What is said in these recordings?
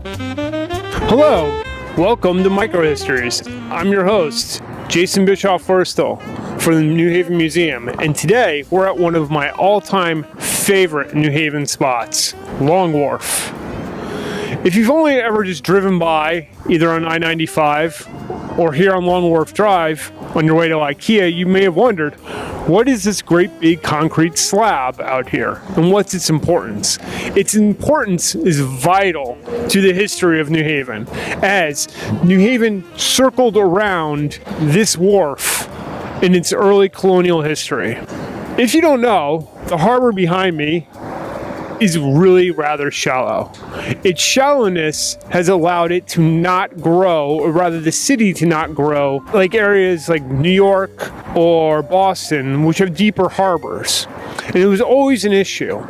Hello, welcome to Micro-Histories. I'm your host, Jason Bischoff-Wurstle for the New Haven Museum, and today we're at one of my all-time favorite New Haven spots, Long Wharf. If you've only ever just driven by, either on I-95 or here on Long Wharf Drive on your way to IKEA, you may have wondered, what is this great big concrete slab out here, and what's its importance? Its importance is vital to the history of New Haven, as New Haven circled around this wharf in its early colonial history. If you don't know, the harbor behind me is really rather shallow. Its shallowness has allowed it to not grow, or rather the city to not grow, like areas like New York or Boston, which have deeper harbors. And it was always an issue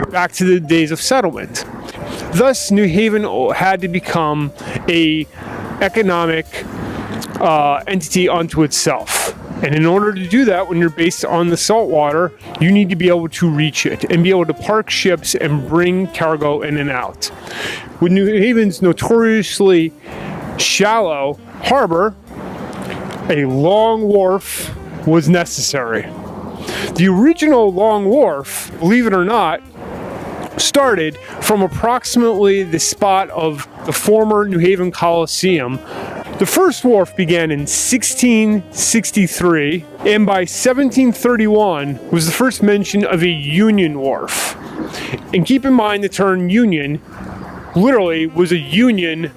back to the days of settlement. Thus, New Haven had to become an economic entity unto itself. And in order to do that, when you're based on the saltwater, you need to be able to reach it and be able to park ships and bring cargo in and out. With New Haven's notoriously shallow harbor, a long wharf was necessary. The original Long Wharf, believe it or not, started from approximately the spot of the former New Haven Coliseum. The first wharf began in 1663, and by 1731 was the first mention of a union wharf. And keep in mind the term union literally was a union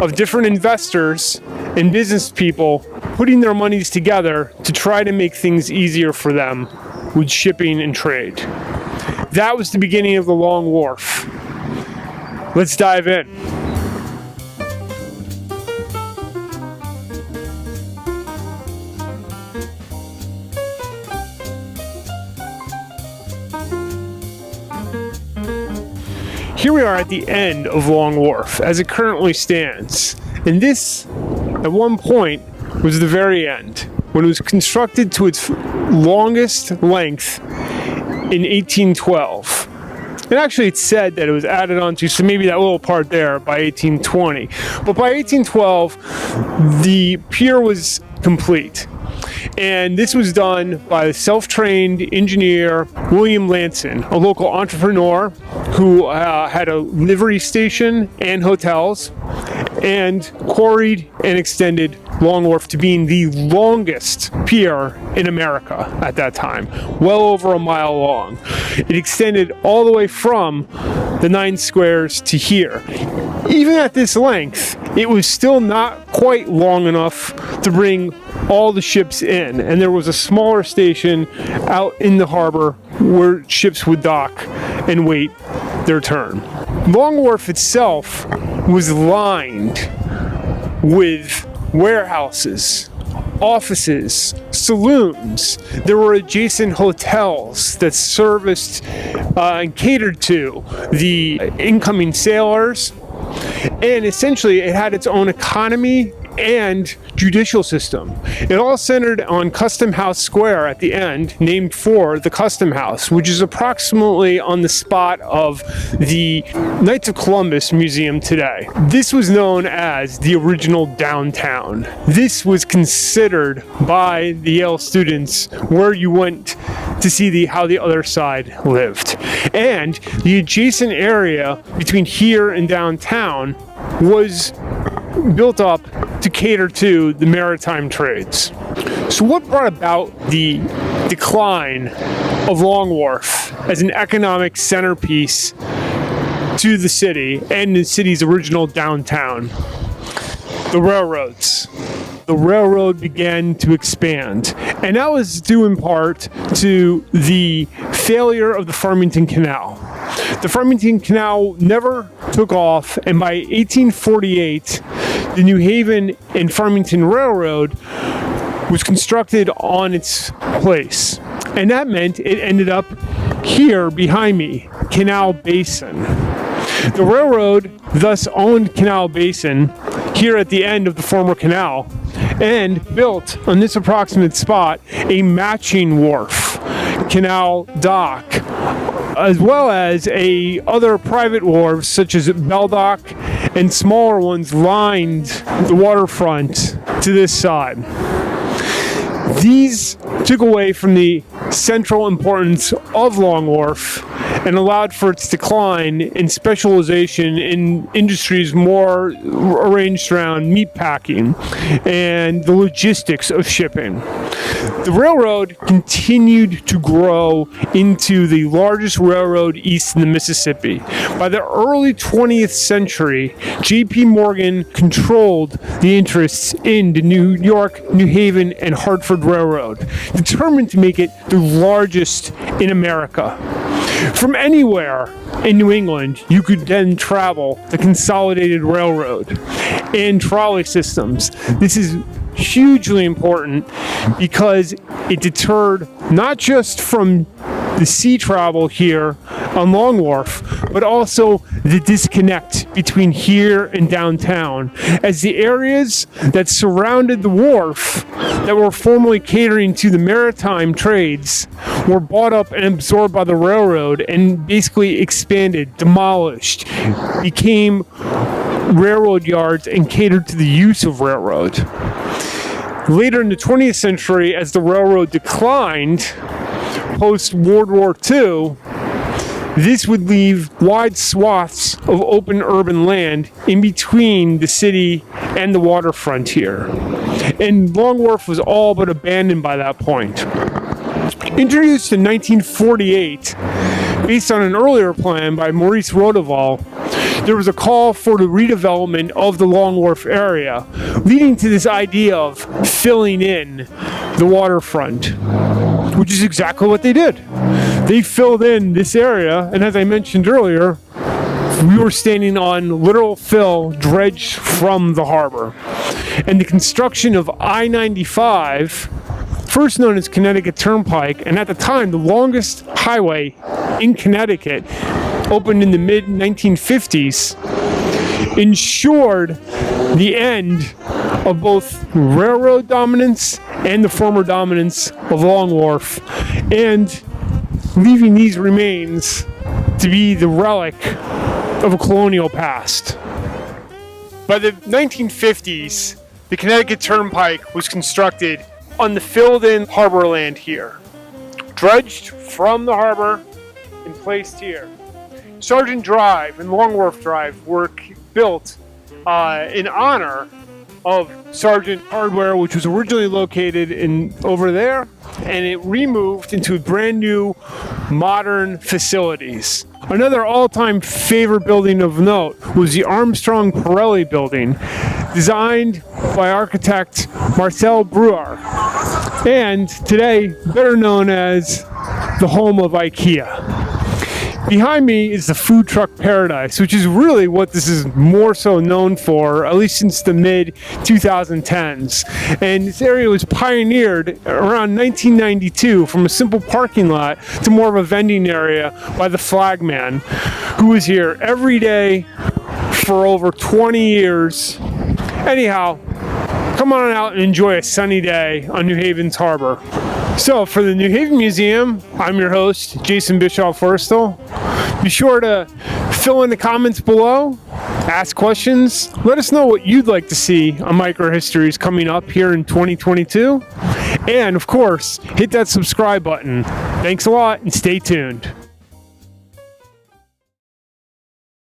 of different investors and business people putting their monies together to try to make things easier for them with shipping and trade. That was the beginning of the Long Wharf. Let's dive in. Here we are at the end of Long Wharf, as it currently stands. And this, at one point, was the very end, when it was constructed to its longest length in 1812. And actually it's said that it was added onto, so maybe that little part there, by 1820. But by 1812, the pier was complete. And this was done by the self-trained engineer William Lanson, a local entrepreneur who had a livery station and hotels, and quarried and extended Long Wharf to being the longest pier in America at that time, well over a mile long. It extended all the way from the 9 squares to here. Even at this length, it was still not quite long enough to bring all the ships in, and there was a smaller station out in the harbor where ships would dock and wait their turn. Long Wharf itself was lined with warehouses, offices, saloons. There were adjacent hotels that serviced and catered to the incoming sailors. And essentially, it had its own economy and judicial system. It all centered on Custom House Square at the end, named for the Custom House, which is approximately on the spot of the Knights of Columbus Museum today. This was known as the original downtown. This was considered by the Yale students where you went to see how the other side lived. And the adjacent area between here and downtown was built up to cater to the maritime trades. So what brought about the decline of Long Wharf as an economic centerpiece to the city and the city's original downtown? The railroads. The railroad began to expand, and that was due in part to the failure of the Farmington Canal. The Farmington Canal never took off, and by 1848, the New Haven and Farmington Railroad was constructed on its place. And that meant it ended up here behind me, Canal Basin. The railroad thus owned Canal Basin here at the end of the former canal and built on this approximate spot a matching wharf, canal dock, as well as other private wharves such as Bell Dock and smaller ones lined the waterfront to this side. These took away from the central importance of Long Wharf and allowed for its decline in specialization in industries more arranged around meat packing and the logistics of shipping. The railroad continued to grow into the largest railroad east of the Mississippi. By the early 20th century, J.P. Morgan controlled the interests in the New York, New Haven, and Hartford Railroad, determined to make it the largest in America. From anywhere in New England, you could then travel the Consolidated Railroad and trolley systems. This is hugely important because it deterred not just from the sea travel here on Long Wharf, but also the disconnect between here and downtown, as the areas that surrounded the wharf that were formerly catering to the maritime trades were bought up and absorbed by the railroad and basically expanded, demolished, became railroad yards and catered to the use of railroad. Later in the 20th century, as the railroad declined, post-World War II, this would leave wide swaths of open urban land in between the city and the waterfront here. And Long Wharf was all but abandoned by that point. Introduced in 1948, based on an earlier plan by Maurice Rodeval, there was a call for the redevelopment of the Long Wharf area, leading to this idea of filling in the waterfront, which is exactly what they did. They filled in this area, and as I mentioned earlier, we were standing on literal fill dredged from the harbor. And the construction of I-95, first known as Connecticut Turnpike, and at the time the longest highway in Connecticut, opened in the mid-1950s, ensured the end of both railroad dominance and the former dominance of Long Wharf, and leaving these remains to be the relic of a colonial past. By the 1950s, the Connecticut Turnpike was constructed on the filled-in harbor land here, dredged from the harbor and placed here. Sergeant Drive and Long Wharf Drive were built in honor of Sergeant Hardware, which was originally located over there, and it removed into brand new modern facilities. Another all-time favorite building of note was the Armstrong Pirelli building, designed by architect Marcel Breuer, and today better known as the home of IKEA. Behind me is the food truck paradise, which is really what this is more so known for, at least since the mid-2010s. And this area was pioneered around 1992 from a simple parking lot to more of a vending area by the Flagman, who was here every day for over 20 years. Anyhow, come on out and enjoy a sunny day on New Haven's harbor. So, for the New Haven Museum, I'm your host, Jason Bischoff-Wurstle. Be sure to fill in the comments below, ask questions, let us know what you'd like to see on Micro-Histories coming up here in 2022. And, of course, hit that subscribe button. Thanks a lot and stay tuned.